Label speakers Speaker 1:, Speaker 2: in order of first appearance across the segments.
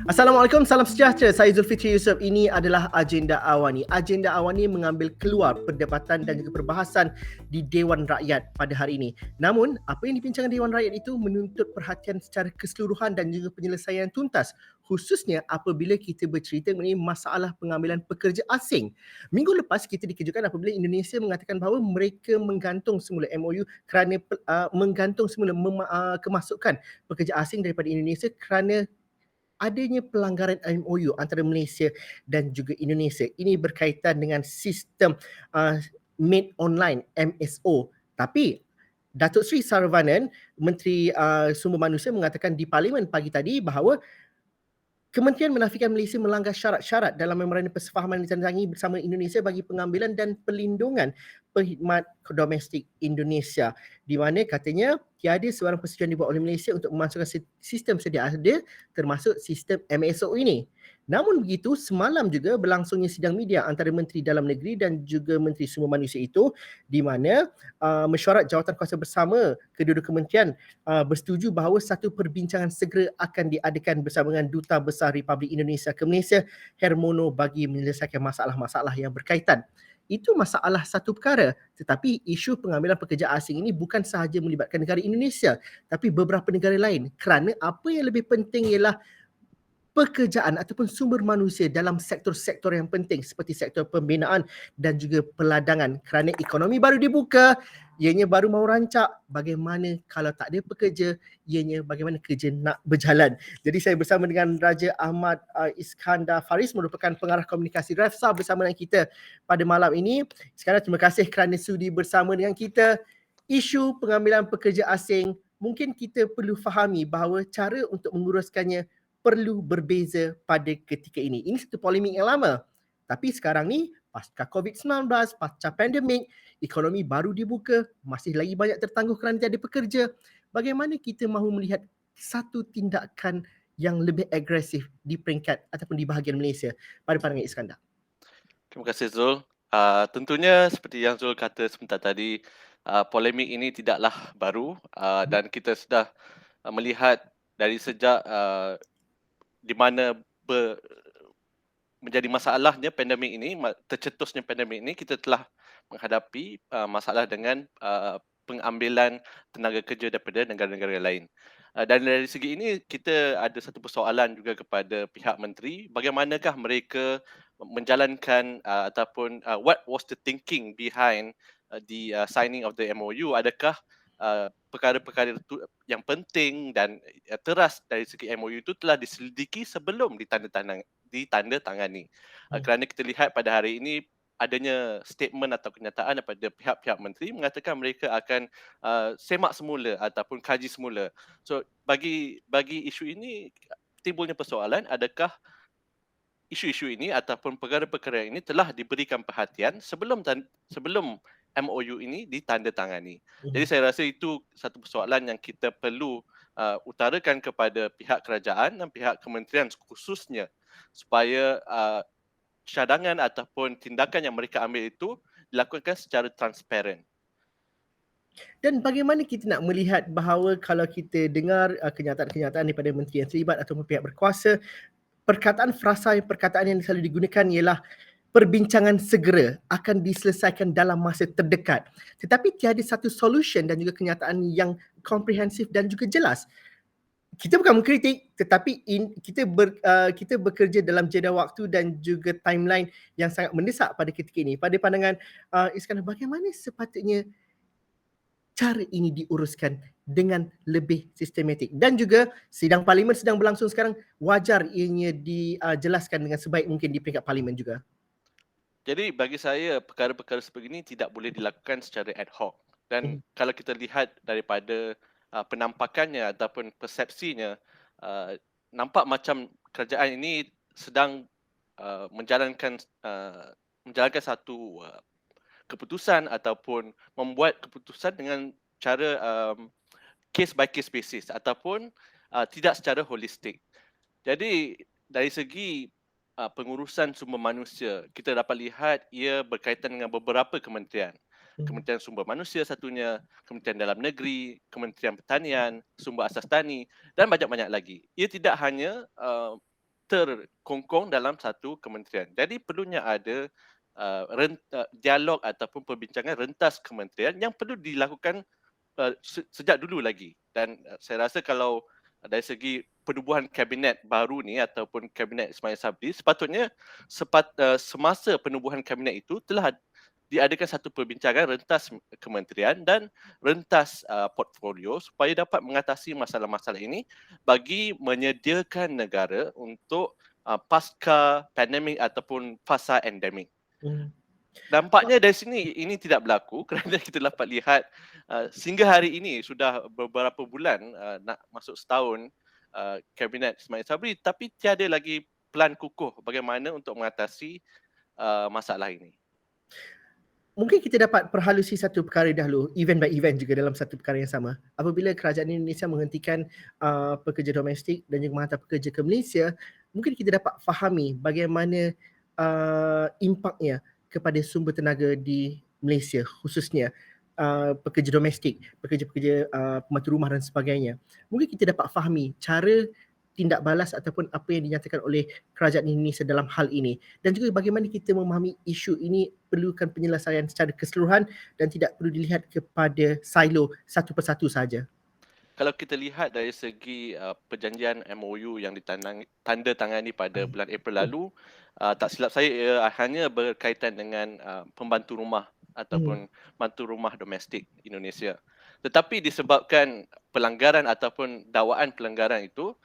Speaker 1: Assalamualaikum, salam sejahtera. Saya Zulfikri Yusof. Ini adalah Agenda Awani. Agenda Awani mengambil keluar perdebatan dan juga perbahasan di Dewan Rakyat pada hari ini. Namun, apa yang dibincangkan Dewan Rakyat itu menuntut perhatian secara keseluruhan dan juga penyelesaian tuntas, khususnya apabila kita bercerita mengenai masalah pengambilan pekerja asing. Minggu lepas kita dikejutkan apabila Indonesia mengatakan bahawa mereka menggantung semula MOU kerana menggantung semula kemasukan pekerja asing daripada Indonesia kerana adanya pelanggaran MOU antara Malaysia dan juga Indonesia. Ini berkaitan dengan sistem uh, Made Online MSO. Tapi Datuk Seri Saravanan, Menteri Sumber Manusia mengatakan di Parlimen pagi tadi bahawa Kementerian menafikan Malaysia melanggar syarat-syarat dalam memorandum persefahaman yang ditandatangani bersama Indonesia bagi pengambilan dan pelindungan perkhidmat domestik Indonesia, di mana katanya tiada sebarang persetujuan dibuat oleh Malaysia untuk memasukkan sistem sedia ada termasuk sistem MSO ini. Namun begitu, semalam juga berlangsungnya sidang media antara Menteri Dalam Negeri dan juga Menteri Sumber Manusia itu, di mana mesyuarat jawatan kuasa bersama kedua-dua kementerian bersetuju bahawa satu perbincangan segera akan diadakan bersama dengan Duta Besar Republik Indonesia ke Malaysia, Hermono, bagi menyelesaikan masalah-masalah yang berkaitan. Itu masalah satu perkara. Tetapi isu pengambilan pekerja asing ini bukan sahaja melibatkan negara Indonesia, tapi beberapa negara lain. Kerana apa yang lebih penting ialah pekerjaan ataupun sumber manusia dalam sektor-sektor yang penting seperti sektor pembinaan dan juga peladangan. Kerana ekonomi baru dibuka, ianya baru mau rancak, bagaimana kalau tak ada pekerja, ianya bagaimana kerja nak berjalan. Jadi saya bersama dengan Raja Ahmad Iskandar Faris, merupakan pengarah komunikasi REFSA, bersama dengan kita pada malam ini. Iskandar, terima kasih kerana sudi bersama dengan kita. Isu pengambilan pekerja asing, mungkin kita perlu fahami bahawa cara untuk menguruskannya perlu berbeza pada ketika ini. Ini satu polemik yang lama. Tapi sekarang ni, pasca COVID-19, pasca pandemik, ekonomi baru dibuka, masih lagi banyak tertangguh kerana tiada pekerja. Bagaimana kita mahu melihat satu tindakan yang lebih agresif di peringkat ataupun di bahagian Malaysia pada pandangan Iskandar?
Speaker 2: Terima kasih Zul. Tentunya seperti yang Zul kata sebentar tadi, polemik ini tidaklah baru dan kita sudah melihat dari sejak di mana menjadi masalahnya pandemik ini, tercetusnya pandemik ini, kita telah menghadapi masalah dengan pengambilan tenaga kerja daripada negara-negara lain. Dan dari segi ini kita ada satu persoalan juga kepada pihak menteri, bagaimanakah mereka menjalankan ataupun what was the thinking behind the signing of the MOU? Adakah perkara-perkara yang penting dan teras dari segi MOU itu telah diselidiki sebelum ditandatangani. Kerana kita lihat pada hari ini adanya statement atau kenyataan daripada pihak-pihak menteri mengatakan mereka akan semak semula ataupun kaji semula. So bagi isu ini timbulnya persoalan, adakah isu-isu ini ataupun perkara-perkara ini telah diberikan perhatian sebelum MOU ini ditandatangani. Jadi saya rasa itu satu persoalan yang kita perlu utarakan kepada pihak kerajaan dan pihak kementerian khususnya supaya cadangan ataupun tindakan yang mereka ambil itu dilakukan secara transparan.
Speaker 1: Dan bagaimana kita nak melihat bahawa kalau kita dengar kenyataan-kenyataan daripada menteri yang terlibat ataupun pihak berkuasa, perkataan yang selalu digunakan ialah perbincangan segera akan diselesaikan dalam masa terdekat. Tetapi tiada satu solution dan juga kenyataan yang komprehensif dan juga jelas. Kita bukan mengkritik, tetapi kita bekerja dalam jeda waktu dan juga timeline yang sangat mendesak pada ketika ini. Pada pandangan Iskandar, bagaimana sepatutnya cara ini diuruskan dengan lebih sistematik? Dan juga sidang parlimen sedang berlangsung sekarang, wajar ianya dijelaskan dengan sebaik mungkin di peringkat parlimen juga.
Speaker 2: Jadi bagi saya perkara-perkara seperti ini tidak boleh dilakukan secara ad hoc. Dan kalau kita lihat daripada penampakannya ataupun persepsinya, nampak macam kerajaan ini sedang menjalankan satu keputusan ataupun membuat keputusan dengan cara case by case basis ataupun tidak secara holistik. Jadi dari segi pengurusan sumber manusia, kita dapat lihat ia berkaitan dengan beberapa kementerian. Kementerian Sumber Manusia satunya, Kementerian Dalam Negeri, Kementerian Pertanian, Sumber Asas Tani dan banyak-banyak lagi. Ia tidak hanya terkongkong dalam satu kementerian. Jadi perlunya ada dialog ataupun perbincangan rentas kementerian yang perlu dilakukan sejak dulu lagi. Dan saya rasa kalau dari segi penubuhan kabinet baru ni ataupun kabinet Ismail Sabri, sepatutnya semasa penubuhan kabinet itu telah diadakan satu perbincangan rentas kementerian dan rentas portfolio supaya dapat mengatasi masalah-masalah ini bagi menyediakan negara untuk pasca pandemik ataupun fasa endemik.
Speaker 1: Hmm.
Speaker 2: Nampaknya dari sini ini tidak berlaku kerana kita dapat lihat sehingga hari ini sudah beberapa bulan nak masuk setahun kabinet Ismail Sabri, tapi tiada lagi plan kukuh bagaimana untuk mengatasi masalah ini.
Speaker 1: Mungkin kita dapat perhalusi satu perkara dahulu, event by event juga dalam satu perkara yang sama. Apabila kerajaan Indonesia menghentikan pekerja domestik dan juga menghantar pekerja ke Malaysia, mungkin kita dapat fahami bagaimana impaknya kepada sumber tenaga di Malaysia, khususnya pekerja domestik, pekerja-pekerja pembantu rumah dan sebagainya. Mungkin kita dapat fahami cara tindak balas ataupun apa yang dinyatakan oleh kerajaan Indonesia dalam hal ini, dan juga bagaimana kita memahami isu ini perlukan penyelesaian secara keseluruhan dan tidak perlu dilihat kepada silo satu persatu saja.
Speaker 2: Kalau kita lihat dari segi perjanjian MOU yang ditandatangani pada bulan April lalu, tak silap saya ia hanya berkaitan dengan pembantu rumah ataupun pembantu rumah domestik Indonesia. Tetapi disebabkan pelanggaran ataupun dakwaan pelanggaran itu,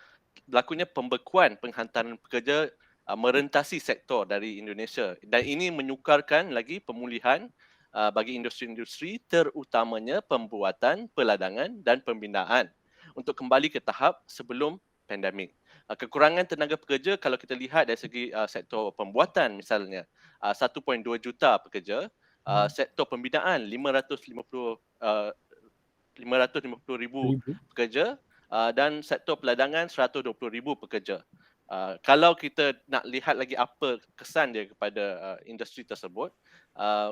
Speaker 2: berlakunya pembekuan penghantaran pekerja merentasi sektor dari Indonesia, dan ini menyukarkan lagi pemulihan bagi industri-industri terutamanya pembuatan, peladangan dan pembinaan untuk kembali ke tahap sebelum pandemik. Kekurangan tenaga pekerja kalau kita lihat dari segi sektor pembuatan misalnya 1.2 juta pekerja, sektor pembinaan 550,000 pekerja, dan sektor peladangan 120,000 pekerja. Kalau kita nak lihat lagi apa kesan dia kepada industri tersebut,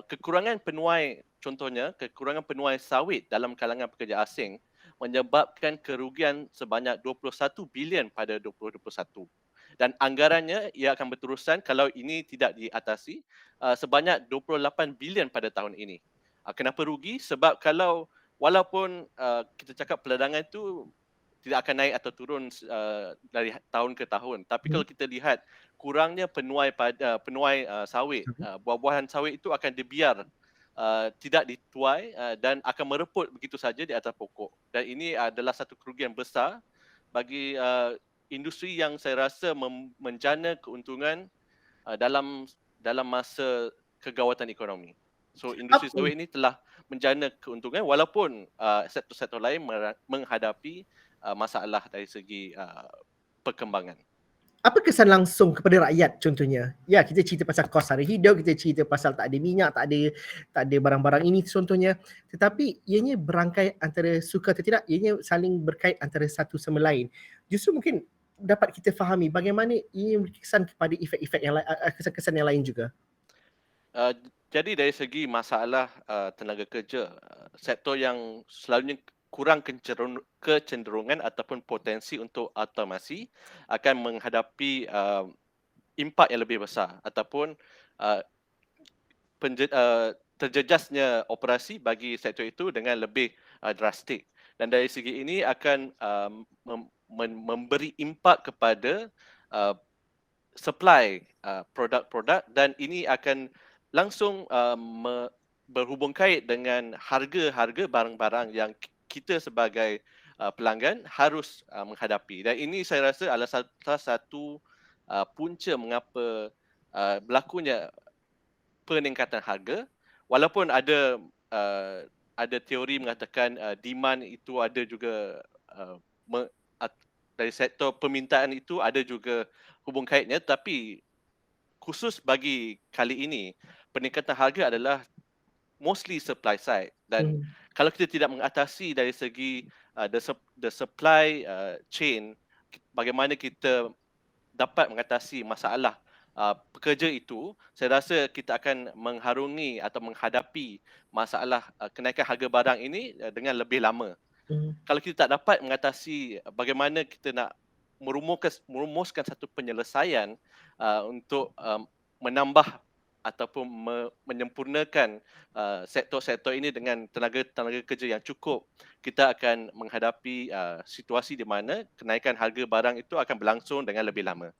Speaker 2: kekurangan penuai, contohnya kekurangan penuai sawit dalam kalangan pekerja asing menyebabkan kerugian sebanyak 21 bilion pada 2021. Dan anggarannya ia akan berterusan kalau ini tidak diatasi sebanyak 28 bilion pada tahun ini. Kenapa rugi? Sebab kalau walaupun kita cakap peladangan itu tidak akan naik atau turun dari tahun ke tahun, tapi kalau kita lihat kurangnya penuai sawit, buah-buahan sawit itu akan dibiar tidak dituai dan akan mereput begitu saja di atas pokok. Dan ini adalah satu kerugian besar bagi industri yang saya rasa menjana keuntungan dalam masa kegawatan ekonomi. So industri sawit ini telah menjana keuntungan walaupun sektor-sektor lain menghadapi masalah dari segi perkembangan.
Speaker 1: Apa kesan langsung kepada rakyat contohnya? Ya, kita cerita pasal kos sara hidup, kita cerita pasal tak ada minyak, tak ada barang-barang ini contohnya. Tetapi ianya berangkai antara suka atau tidak, ianya saling berkait antara satu sama lain. Justru mungkin dapat kita fahami bagaimana ia berkesan kepada efek-efek yang lain, kesan-kesan yang lain juga.
Speaker 2: Jadi dari segi masalah tenaga kerja, sektor yang selalunya kurang kecenderungan ataupun potensi untuk automasi akan menghadapi impak yang lebih besar ataupun terjejasnya operasi bagi sektor itu dengan lebih drastik. Dan dari segi ini akan memberi impak kepada supply produk-produk, dan ini akan langsung berhubung kait dengan harga-harga barang-barang yang kita sebagai pelanggan harus menghadapi. Dan ini saya rasa adalah salah satu punca mengapa berlakunya peningkatan harga, walaupun ada teori mengatakan demand itu ada juga dari sektor permintaan itu ada juga hubung kaitnya, tapi khusus bagi kali ini peningkatan harga adalah mostly supply side, dan kalau kita tidak mengatasi dari segi the supply chain, bagaimana kita dapat mengatasi masalah pekerja itu, saya rasa kita akan mengharungi atau menghadapi masalah kenaikan harga barang ini dengan lebih lama. Kalau kita tak dapat mengatasi bagaimana kita nak merumuskan satu penyelesaian untuk menambah ataupun menyempurnakan sektor-sektor ini dengan tenaga kerja yang cukup, kita akan menghadapi situasi di mana kenaikan harga barang itu akan berlangsung dengan lebih lama.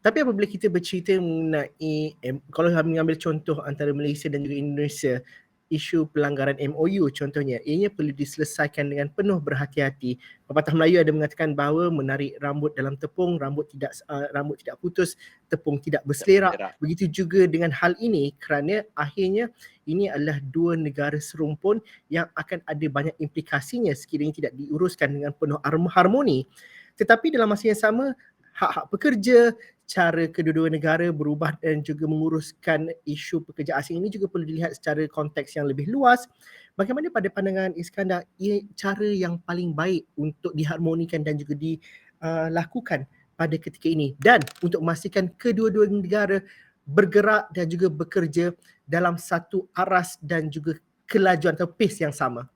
Speaker 1: Tapi apabila kita bercerita mengenai kalau kami ambil contoh antara Malaysia dan juga Indonesia, isu pelanggaran MOU contohnya, ianya perlu diselesaikan dengan penuh berhati-hati. Pepatah Melayu ada mengatakan bahawa menarik rambut dalam tepung, rambut tidak putus, tepung tidak berselerak. Begitu juga dengan hal ini, kerana akhirnya ini adalah dua negara serumpun yang akan ada banyak implikasinya sekiranya tidak diuruskan dengan penuh harmoni. Tetapi dalam masa yang sama, hak-hak pekerja, cara kedua-dua negara berubah dan juga menguruskan isu pekerja asing ini juga perlu dilihat secara konteks yang lebih luas. Bagaimana pada pandangan Iskandar, cara yang paling baik untuk diharmonikan dan juga dilakukan pada ketika ini dan untuk memastikan kedua-dua negara bergerak dan juga bekerja dalam satu aras dan juga kelajuan atau pace yang sama?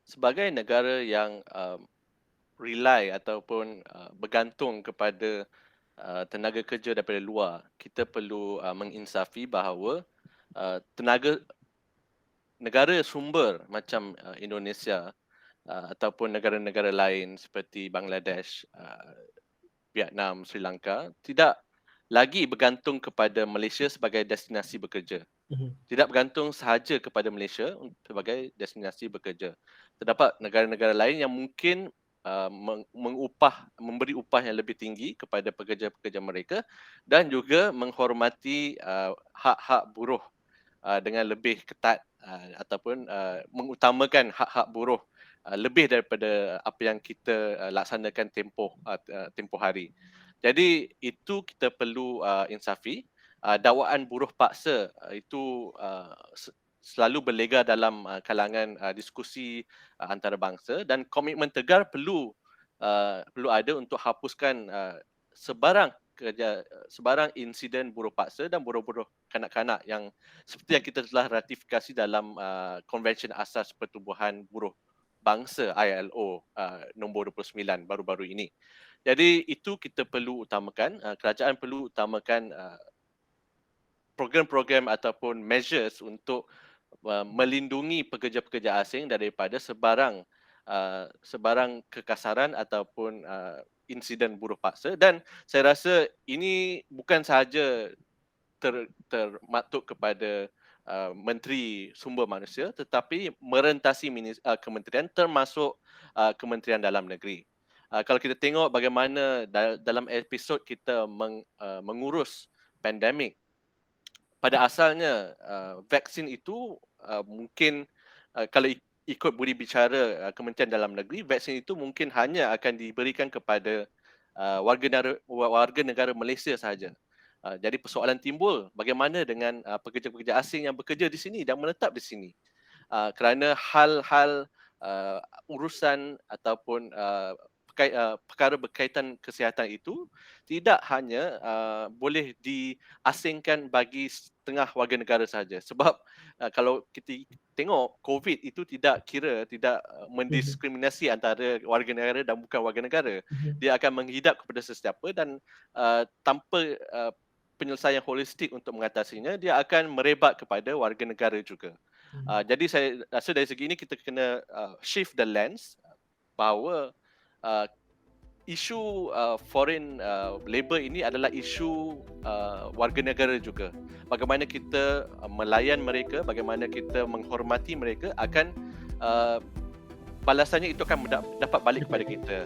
Speaker 2: Sebagai negara yang rely ataupun bergantung kepada tenaga kerja daripada luar, kita perlu menginsafi bahawa negara sumber macam Indonesia ataupun negara-negara lain seperti Bangladesh, Vietnam, Sri Lanka tidak lagi bergantung kepada Malaysia sebagai destinasi bekerja. Tidak bergantung sahaja kepada Malaysia sebagai destinasi bekerja. Terdapat negara-negara lain yang mungkin memberi upah yang lebih tinggi kepada pekerja-pekerja mereka dan juga menghormati hak-hak buruh dengan lebih ketat ataupun mengutamakan hak-hak buruh lebih daripada apa yang kita laksanakan tempoh hari. Jadi itu kita perlu insafi. Dakwaan buruh paksa itu selalu berlega dalam kalangan diskusi antarabangsa dan komitmen tegar perlu ada untuk hapuskan sebarang insiden buruh paksa dan buruh-buruh kanak-kanak yang seperti yang kita telah ratifikasi dalam Konvensyen Asas Pertubuhan Buruh Bangsa ILO nombor 29 baru-baru ini. Jadi itu kita perlu utamakan, kerajaan perlu utamakan program-program ataupun measures untuk melindungi pekerja-pekerja asing daripada sebarang kekasaran ataupun insiden buruh paksa. Dan saya rasa ini bukan sahaja termaktub kepada Menteri Sumber Manusia tetapi merentasi kementerian termasuk Kementerian Dalam Negeri. Kalau kita tengok bagaimana dalam episod kita mengurus pandemik, pada asalnya vaksin itu mungkin kalau ikut budi bicara Kementerian Dalam Negeri, vaksin itu mungkin hanya akan diberikan kepada warga negara Malaysia sahaja. Jadi persoalan timbul bagaimana dengan pekerja-pekerja asing yang bekerja di sini dan menetap di sini. Kerana hal-hal urusan ataupun perkara berkaitan kesihatan itu tidak hanya boleh diasingkan bagi setengah warga negara sahaja. Sebab kalau kita tengok COVID itu tidak mendiskriminasi antara warga negara dan bukan warga negara. Dia akan menghidap kepada sesiapa dan tanpa penyelesaian holistik untuk mengatasinya, dia akan merebat kepada warga negara juga. Jadi saya rasa dari segi ini kita kena shift the lens bahawa isu foreign labour ini adalah isu warga negara juga. Bagaimana kita melayan mereka, bagaimana kita menghormati mereka, akan balasannya itu akan dapat balik kepada kita.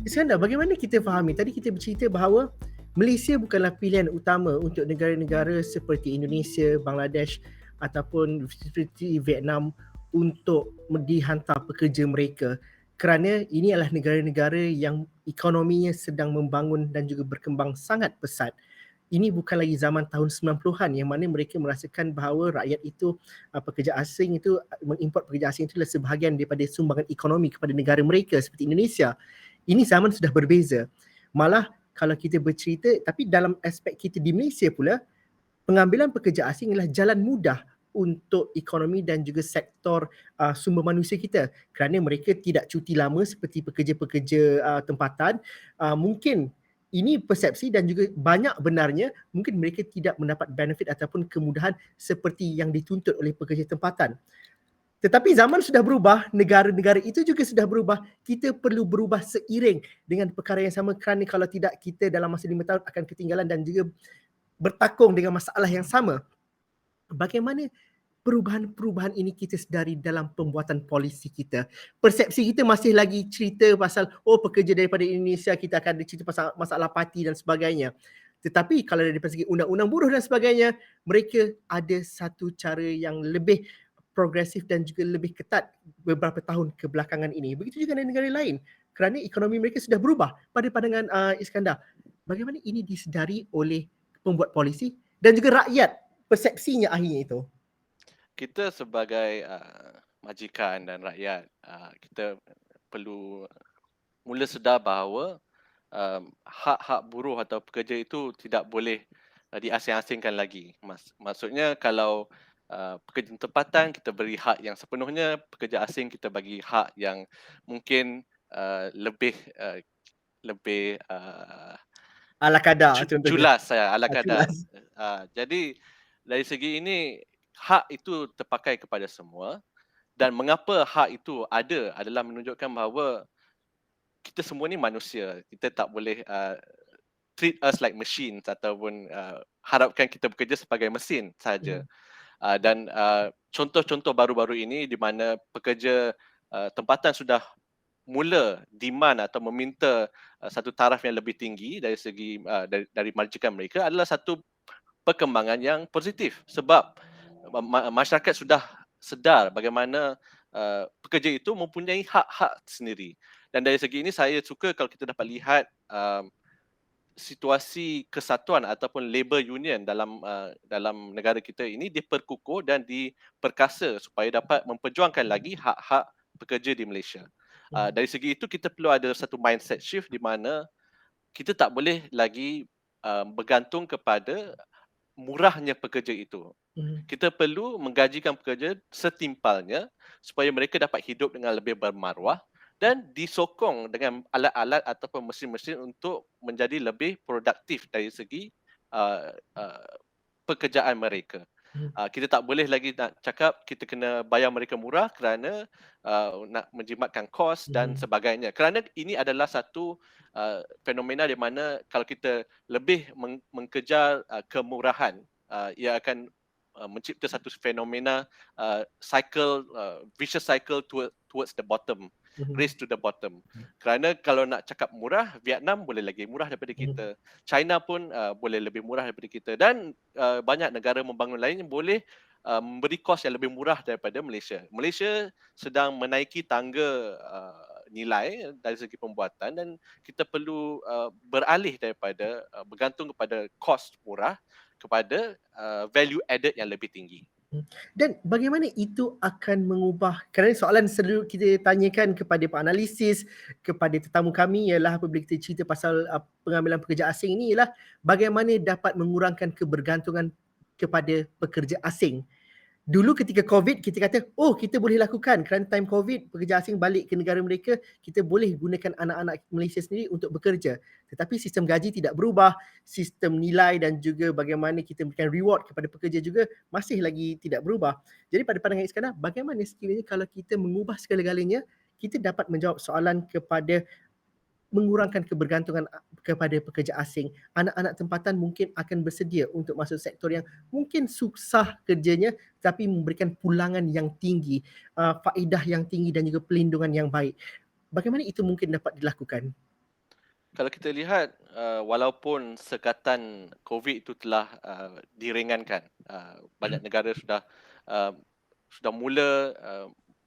Speaker 1: Iskandar, bagaimana kita fahami? Tadi kita bercerita bahawa Malaysia bukanlah pilihan utama untuk negara-negara seperti Indonesia, Bangladesh ataupun seperti Vietnam untuk dihantar pekerja mereka, kerana ini adalah negara-negara yang ekonominya sedang membangun dan juga berkembang sangat pesat. Ini bukan lagi zaman tahun 90-an yang mana mereka merasakan bahawa rakyat itu, pekerja asing itu, mengimport pekerja asing itu adalah sebahagian daripada sumbangan ekonomi kepada negara mereka seperti Indonesia. Ini zaman sudah berbeza. Malah kalau kita bercerita, tapi dalam aspek kita di Malaysia pula, pengambilan pekerja asing adalah jalan mudah untuk ekonomi dan juga sektor sumber manusia kita, kerana mereka tidak cuti lama seperti pekerja-pekerja tempatan. Mungkin ini persepsi dan juga banyak benarnya mungkin mereka tidak mendapat benefit ataupun kemudahan seperti yang dituntut oleh pekerja tempatan. Tetapi zaman sudah berubah, negara-negara itu juga sudah berubah. Kita perlu berubah seiring dengan perkara yang sama, kerana kalau tidak kita dalam masa 5 tahun akan ketinggalan dan juga bertakung dengan masalah yang sama. Bagaimana perubahan-perubahan ini kita sedari dalam pembuatan polisi kita? Persepsi kita masih lagi cerita pasal pekerja daripada Indonesia, kita akan cerita pasal masalah parti dan sebagainya. Tetapi kalau dari segi undang-undang buruh dan sebagainya, mereka ada satu cara yang lebih progresif dan juga lebih ketat beberapa tahun kebelakangan ini. Begitu juga dengan negara lain, kerana ekonomi mereka sudah berubah. Pada pandangan Iskandar, bagaimana ini disedari oleh pembuat polisi dan juga rakyat, persepsinya akhirnya itu?
Speaker 2: Kita sebagai majikan dan rakyat, kita perlu mula sedar bahawa hak-hak buruh atau pekerja itu tidak boleh diasing-asingkan lagi. Maksudnya kalau pekerja tempatan kita beri hak yang sepenuhnya, pekerja asing kita bagi hak yang mungkin lebih
Speaker 1: Ala kadar contohnya.
Speaker 2: julas, ala kadar.
Speaker 1: Jelas.
Speaker 2: Jadi dari segi ini hak itu terpakai kepada semua, dan mengapa hak itu ada adalah menunjukkan bahawa kita semua ni manusia. Kita tak boleh treat us like machines ataupun harapkan kita bekerja sebagai mesin saja. Dan contoh-contoh baru-baru ini di mana pekerja tempatan sudah mula demand atau meminta satu taraf yang lebih tinggi dari segi dari majikan mereka adalah satu perkembangan yang positif, sebab masyarakat sudah sedar bagaimana pekerja itu mempunyai hak-hak sendiri. Dan dari segi ini saya suka kalau kita dapat lihat situasi kesatuan ataupun labor union dalam negara kita ini diperkukuh dan diperkasa supaya dapat memperjuangkan lagi hak-hak pekerja di Malaysia. Dari segi itu kita perlu ada satu mindset shift di mana kita tak boleh lagi bergantung kepada murahnya pekerja itu. Kita perlu menggajikan pekerja setimpalnya supaya mereka dapat hidup dengan lebih bermaruah dan disokong dengan alat-alat ataupun mesin-mesin untuk menjadi lebih produktif dari segi uh, uh, pekerjaan mereka. Kita tak boleh lagi nak cakap kita kena bayar mereka murah kerana nak menjimatkan kos dan sebagainya. Kerana ini adalah satu fenomena di mana kalau kita lebih mengkejar kemurahan, ia akan mencipta satu fenomena vicious cycle towards the bottom, race to the bottom. Kerana kalau nak cakap murah, Vietnam boleh lagi murah daripada kita. China pun boleh lebih murah daripada kita, dan banyak negara membangun lain yang boleh memberi kos yang lebih murah daripada Malaysia. Malaysia sedang menaiki tangga nilai dari segi pembuatan, dan kita perlu beralih daripada bergantung kepada kos murah kepada value added yang lebih tinggi.
Speaker 1: Dan bagaimana itu akan mengubah, kerana soalan selalu kita tanyakan kepada penganalisis, kepada tetamu kami ialah apabila kita cerita pasal pengambilan pekerja asing ini ialah bagaimana dapat mengurangkan kebergantungan kepada pekerja asing. Dulu ketika COVID, kita kata, kita boleh lakukan kerana time COVID, pekerja asing balik ke negara mereka, kita boleh gunakan anak-anak Malaysia sendiri untuk bekerja. Tetapi sistem gaji tidak berubah, sistem nilai dan juga bagaimana kita memberikan reward kepada pekerja juga masih lagi tidak berubah. Jadi pada pandangan Iskandar, bagaimana sekiranya kalau kita mengubah segala-galanya, kita dapat menjawab soalan kepada mengurangkan kebergantungan kepada pekerja asing. Anak-anak tempatan mungkin akan bersedia untuk masuk sektor yang mungkin susah kerjanya tapi memberikan pulangan yang tinggi, faedah yang tinggi dan juga pelindungan yang baik. Bagaimana itu mungkin dapat dilakukan?
Speaker 2: Kalau kita lihat, walaupun sekatan COVID itu telah diringankan, banyak negara sudah mula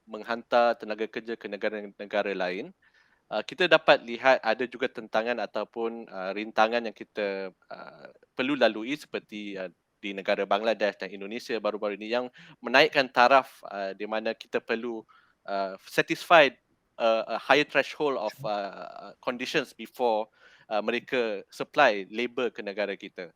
Speaker 2: menghantar tenaga kerja ke negara-negara lain, kita dapat lihat ada juga tentangan ataupun rintangan yang kita perlu lalui seperti di negara Bangladesh dan Indonesia baru-baru ini yang menaikkan taraf di mana kita perlu satisfy a higher threshold of conditions before mereka supply labor ke negara kita.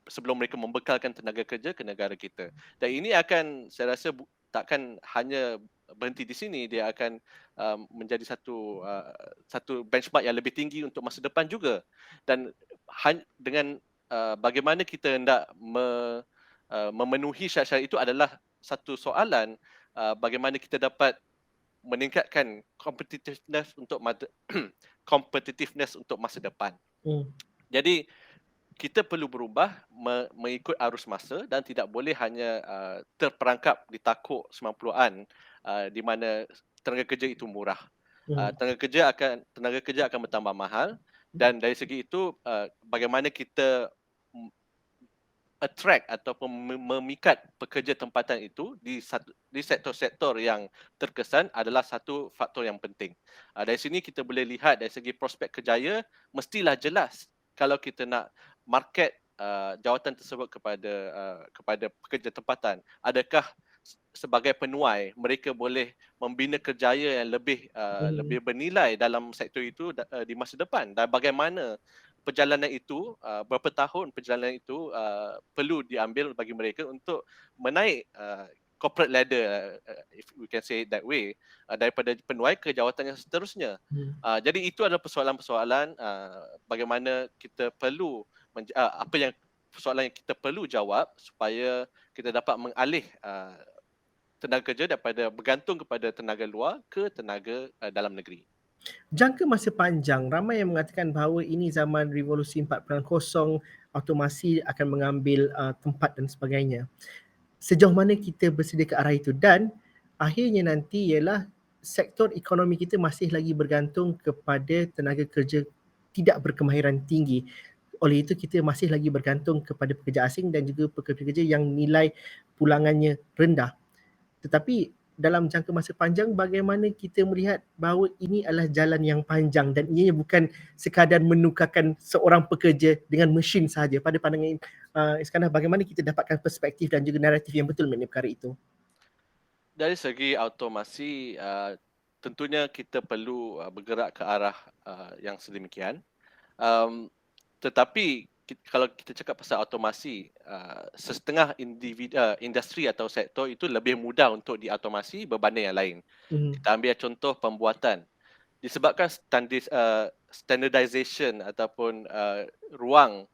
Speaker 2: Sebelum mereka membekalkan tenaga kerja ke negara kita. Dan ini akan, saya rasa takkan hanya berhenti di sini, dia akan menjadi satu benchmark yang lebih tinggi untuk masa depan juga. Dan dengan bagaimana kita hendak memenuhi syarat-syarat itu adalah satu soalan, bagaimana kita dapat meningkatkan competitiveness untuk competitiveness untuk masa depan. Jadi kita perlu berubah mengikut arus masa dan tidak boleh hanya terperangkap di takuk 90-an di mana tenaga kerja itu murah. Tenaga kerja akan bertambah mahal, dan dari segi itu bagaimana kita attract ataupun memikat pekerja tempatan itu di sektor-sektor yang terkesan adalah satu faktor yang penting. Dari sini kita boleh lihat dari segi prospek kerjaya, mestilah jelas kalau kita nak market jawatan tersebut kepada pekerja tempatan. Adakah sebagai penuai mereka boleh membina kerjaya yang lebih bernilai dalam sektor itu di masa depan, dan bagaimana perjalanan itu, berapa tahun perjalanan itu perlu diambil bagi mereka untuk menaik corporate ladder, if we can say it that way, daripada penuai ke jawatan yang seterusnya. Jadi itu adalah persoalan-persoalan bagaimana kita perlu persoalan yang kita perlu jawab supaya kita dapat mengalih tenaga kerja daripada bergantung kepada tenaga luar ke tenaga dalam negeri.
Speaker 1: Jangka masa panjang, ramai yang mengatakan bahawa ini zaman revolusi 4.0, automasi akan mengambil tempat dan sebagainya. Sejauh mana kita bersedia ke arah itu, dan akhirnya nanti ialah sektor ekonomi kita masih lagi bergantung kepada tenaga kerja tidak berkemahiran tinggi. Oleh itu kita masih lagi bergantung kepada pekerja asing dan juga pekerja-pekerja yang nilai pulangannya rendah. Tetapi dalam jangka masa panjang, bagaimana kita melihat bahawa ini adalah jalan yang panjang dan ianya bukan sekadar menukarkan seorang pekerja dengan mesin sahaja. Pada pandangan Iskandar, bagaimana kita dapatkan perspektif dan juga naratif yang betul mengenai perkara itu?
Speaker 2: Dari segi automasi, tentunya kita perlu bergerak ke arah yang sedemikian. Tetapi kalau kita cakap pasal automasi, setengah industri atau sektor itu lebih mudah untuk diautomasi berbanding yang lain. Kita ambil contoh pembuatan. Disebabkan standardization ataupun ruang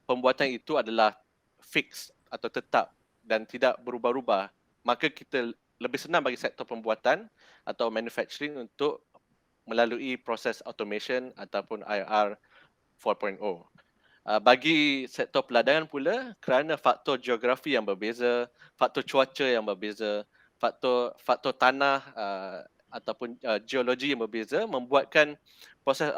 Speaker 2: pembuatan itu adalah fix atau tetap dan tidak berubah-ubah, maka kita lebih senang bagi sektor pembuatan atau manufacturing untuk melalui proses automation ataupun IR 4.0. Bagi sektor peladangan pula, kerana faktor geografi yang berbeza, faktor cuaca yang berbeza, faktor tanah ataupun geologi yang berbeza, membuatkan proses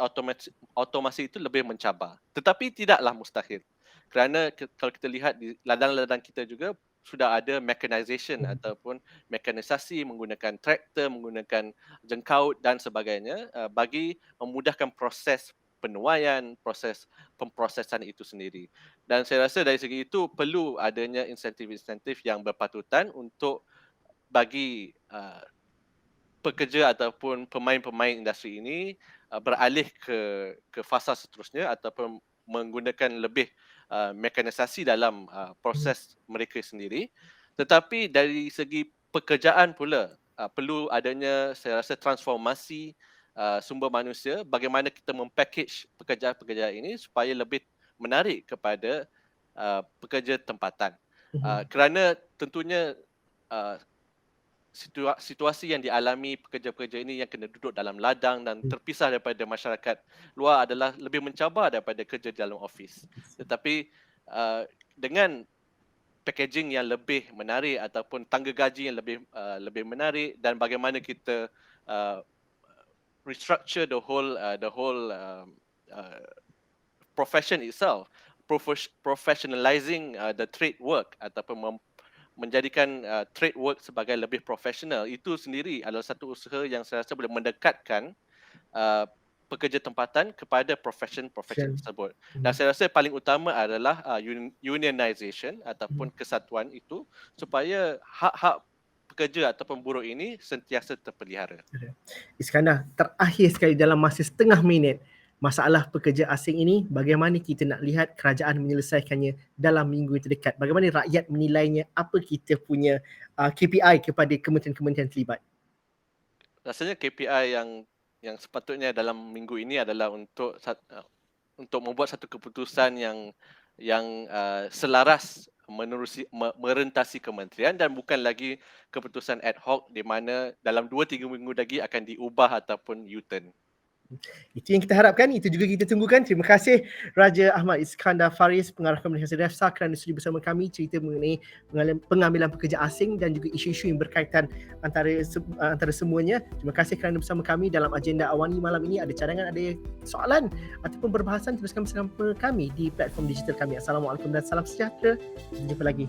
Speaker 2: automasi itu lebih mencabar. Tetapi tidaklah mustahil. Kerana kalau kita lihat di ladang-ladang kita juga sudah ada mechanization ataupun mekanisasi menggunakan traktor, menggunakan jengkaut dan sebagainya bagi memudahkan proses penuaian, proses pemprosesan itu sendiri. Dan saya rasa dari segi itu perlu adanya insentif-insentif yang berpatutan untuk bagi pekerja ataupun pemain-pemain industri ini beralih ke fasa seterusnya ataupun menggunakan lebih mekanisasi dalam proses mereka sendiri. Tetapi dari segi pekerjaan pula perlu adanya, saya rasa, transformasi sumber manusia, bagaimana kita mempackage pekerjaan-pekerjaan ini supaya lebih menarik kepada pekerja tempatan. Kerana tentunya situasi yang dialami pekerja-pekerja ini yang kena duduk dalam ladang dan terpisah daripada masyarakat luar adalah lebih mencabar daripada kerja dalam ofis. Tetapi dengan packaging yang lebih menarik ataupun tangga gaji yang lebih menarik, dan bagaimana kita restructure the whole profession itself, professionalizing the trade work ataupun menjadikan trade work sebagai lebih profesional, itu sendiri adalah satu usaha yang saya rasa boleh mendekatkan pekerja tempatan kepada profession tersebut. Dan saya rasa paling utama adalah unionization ataupun kesatuan itu supaya hak-hak pekerja ataupun buruh ini sentiasa terpelihara.
Speaker 1: Iskandar, terakhir sekali dalam masa setengah minit, masalah pekerja asing ini, bagaimana kita nak lihat kerajaan menyelesaikannya dalam minggu yang terdekat? Bagaimana rakyat menilainya? Apa kita punya KPI kepada kementerian-kementerian terlibat?
Speaker 2: Rasanya KPI yang sepatutnya dalam minggu ini adalah untuk membuat satu keputusan yang selaras merentasi kementerian dan bukan lagi keputusan ad hoc di mana dalam 2-3 minggu lagi akan diubah ataupun U-turn.
Speaker 1: Itu yang kita harapkan, itu juga kita tunggukan. Terima kasih Raja Ahmad Iskandar Faris, Pengarah Komunikasi DEFSA kerana sudi bersama kami cerita mengenai pengambilan pekerja asing dan juga isu-isu yang berkaitan antara semuanya. Terima kasih kerana bersama kami dalam agenda Awani malam ini. Ada cadangan, ada soalan ataupun perbahasan, teruskan bersama kami di platform digital kami. Assalamualaikum dan salam sejahtera. Jumpa lagi.